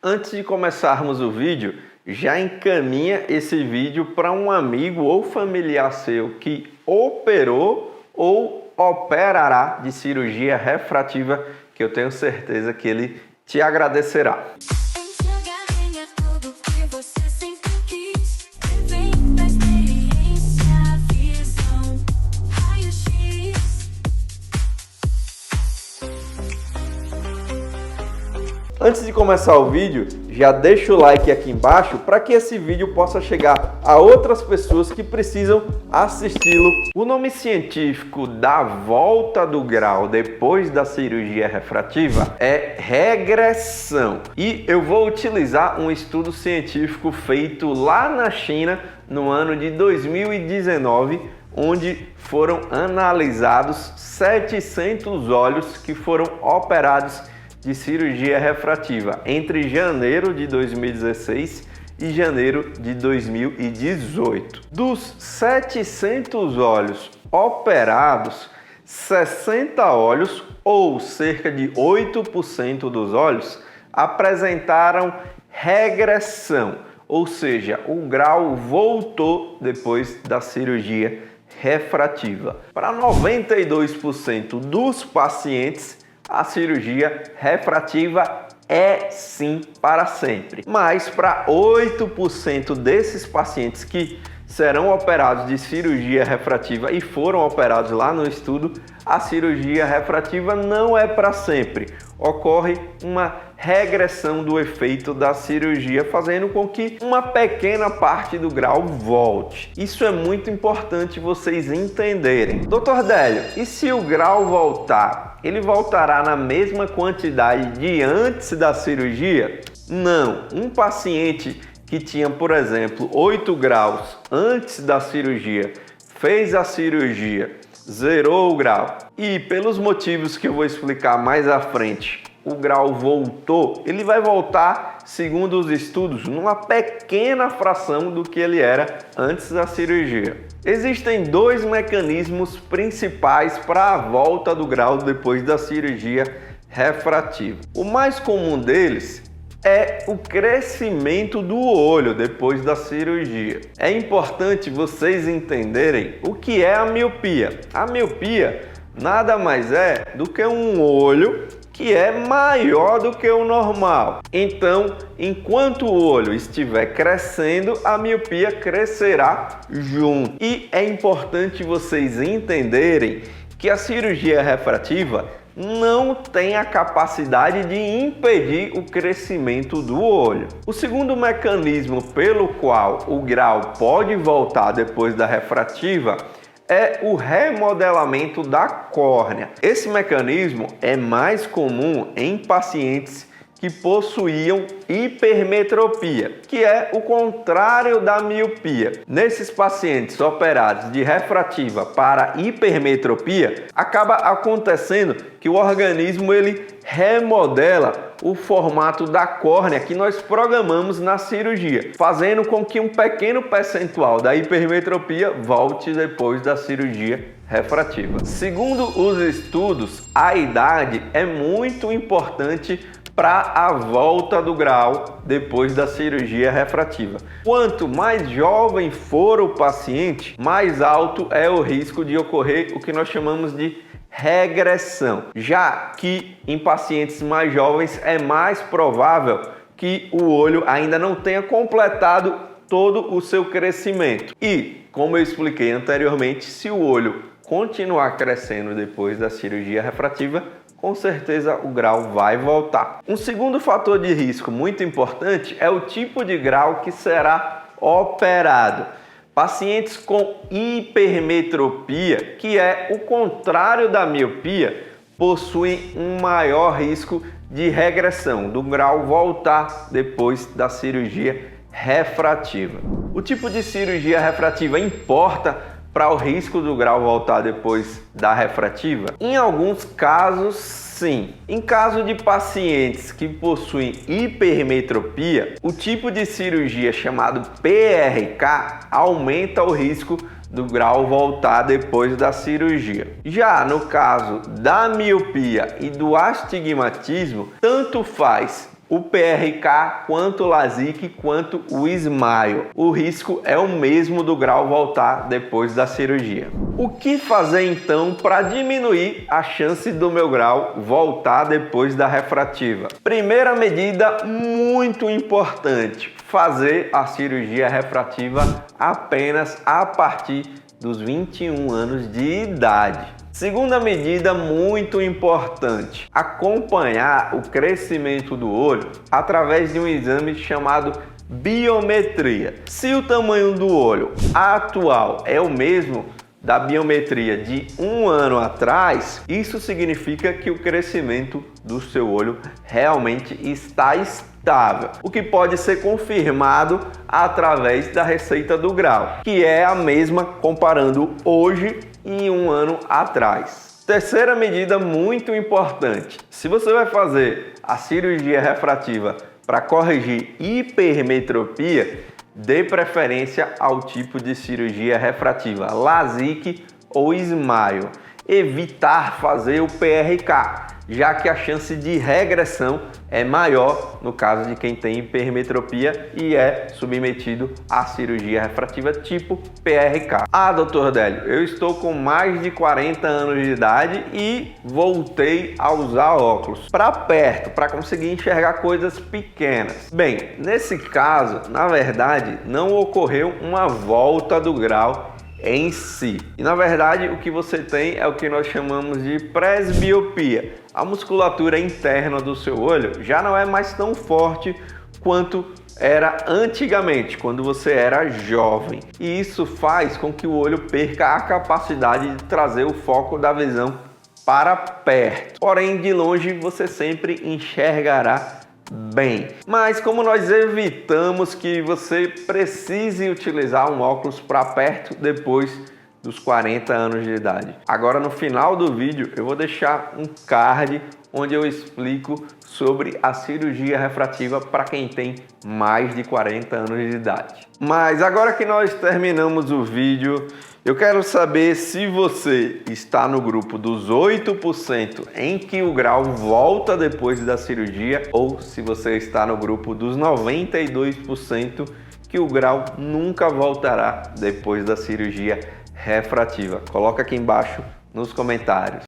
Antes de começarmos o vídeo, já encaminha esse vídeo para um amigo ou familiar seu que operou ou operará de cirurgia refrativa, que eu tenho certeza que ele te agradecerá. Antes de começar o vídeo, já deixa o like aqui embaixo para que esse vídeo possa chegar a outras pessoas que precisam assisti-lo. O nome científico da volta do grau depois da cirurgia refrativa é regressão. E eu vou utilizar um estudo científico feito lá na China no ano de 2019, onde foram analisados 700 olhos que foram operados de cirurgia refrativa entre janeiro de 2016 e janeiro de 2018. Dos 700 olhos operados, 60 olhos, ou cerca de 8% dos olhos, apresentaram regressão, ou seja, o grau voltou depois da cirurgia refrativa. Para 92% dos pacientes, a cirurgia refrativa é sim para sempre. Mas para 8% desses pacientes que serão operados de cirurgia refrativa e foram operados lá no estudo, a cirurgia refrativa não é para sempre. Ocorre uma regressão do efeito da cirurgia, fazendo com que uma pequena parte do grau volte. Isso é muito importante vocês entenderem. Dr. Délio, e se o grau voltar? Ele voltará na mesma quantidade de antes da cirurgia? Não. Um paciente que tinha, por exemplo, 8 graus antes da cirurgia, fez a cirurgia, zerou o grau e, pelos motivos que eu vou explicar mais à frente, o grau voltou, ele vai voltar, segundo os estudos, numa pequena fração do que ele era antes da cirurgia. Existem dois mecanismos principais para a volta do grau depois da cirurgia refrativa. O mais comum deles é o crescimento do olho depois da cirurgia. É importante vocês entenderem o que é a miopia. A miopia nada mais é do que um olho que é maior do que o normal. Então, enquanto o olho estiver crescendo, a miopia crescerá junto. E é importante vocês entenderem que a cirurgia refrativa não tem a capacidade de impedir o crescimento do olho. O segundo mecanismo pelo qual o grau pode voltar depois da refrativa é o remodelamento da córnea. Esse mecanismo é mais comum em pacientes que possuíam hipermetropia, que é o contrário da miopia. Nesses pacientes operados de refrativa para hipermetropia, acaba acontecendo que o organismo ele remodela o formato da córnea que nós programamos na cirurgia, fazendo com que um pequeno percentual da hipermetropia volte depois da cirurgia refrativa. Segundo os estudos, a idade é muito importante para a volta do grau depois da cirurgia refrativa. Quanto mais jovem for o paciente, mais alto é o risco de ocorrer o que nós chamamos de regressão, já que em pacientes mais jovens é mais provável que o olho ainda não tenha completado todo o seu crescimento. E, como eu expliquei anteriormente, se o olho continuar crescendo depois da cirurgia refrativa, com certeza o grau vai voltar. Um segundo fator de risco muito importante é o tipo de grau que será operado. Pacientes com hipermetropia, que é o contrário da miopia, possuem um maior risco de regressão, do grau voltar depois da cirurgia refrativa. O tipo de cirurgia refrativa importa para o risco do grau voltar depois da refrativa? Em alguns casos, sim. Em caso de pacientes que possuem hipermetropia, o tipo de cirurgia chamado PRK aumenta o risco do grau voltar depois da cirurgia. Já no caso da miopia e do astigmatismo, tanto faz o PRK, quanto o LASIK, quanto o SMILE. O risco é o mesmo do grau voltar depois da cirurgia. O que fazer então para diminuir a chance do meu grau voltar depois da refrativa? Primeira medida muito importante: fazer a cirurgia refrativa apenas a partir dos 21 anos de idade. Segunda medida muito importante: acompanhar o crescimento do olho através de um exame chamado biometria. Se o tamanho do olho atual é o mesmo da biometria de um ano atrás, isso significa que o crescimento do seu olho realmente está estável, o que pode ser confirmado através da receita do grau, que é a mesma comparando hoje e um ano atrás. Terceira medida muito importante: se você vai fazer a cirurgia refrativa para corrigir hipermetropia, dê preferência ao tipo de cirurgia refrativa, LASIK ou SMILE. Evitar fazer o PRK, já que a chance de regressão é maior no caso de quem tem hipermetropia e é submetido à cirurgia refrativa tipo PRK. Ah, doutor Délio, eu estou com mais de 40 anos de idade e voltei a usar óculos para perto, para conseguir enxergar coisas pequenas. Bem, nesse caso, na verdade, não ocorreu uma volta do grau em si. E na verdade o que você tem é o que nós chamamos de presbiopia. A musculatura interna do seu olho já não é mais tão forte quanto era antigamente, quando você era jovem. E isso faz com que o olho perca a capacidade de trazer o foco da visão para perto. Porém, de longe você sempre enxergará bem. Mas como nós evitamos que você precise utilizar um óculos para perto depois dos 40 anos de idade? Agora no final do vídeo eu vou deixar um card onde eu explico sobre a cirurgia refrativa para quem tem mais de 40 anos de idade. Mas agora que nós terminamos o vídeo, eu quero saber se você está no grupo dos 8% em que o grau volta depois da cirurgia ou se você está no grupo dos 92% que o grau nunca voltará depois da cirurgia refrativa. Coloca aqui embaixo nos comentários.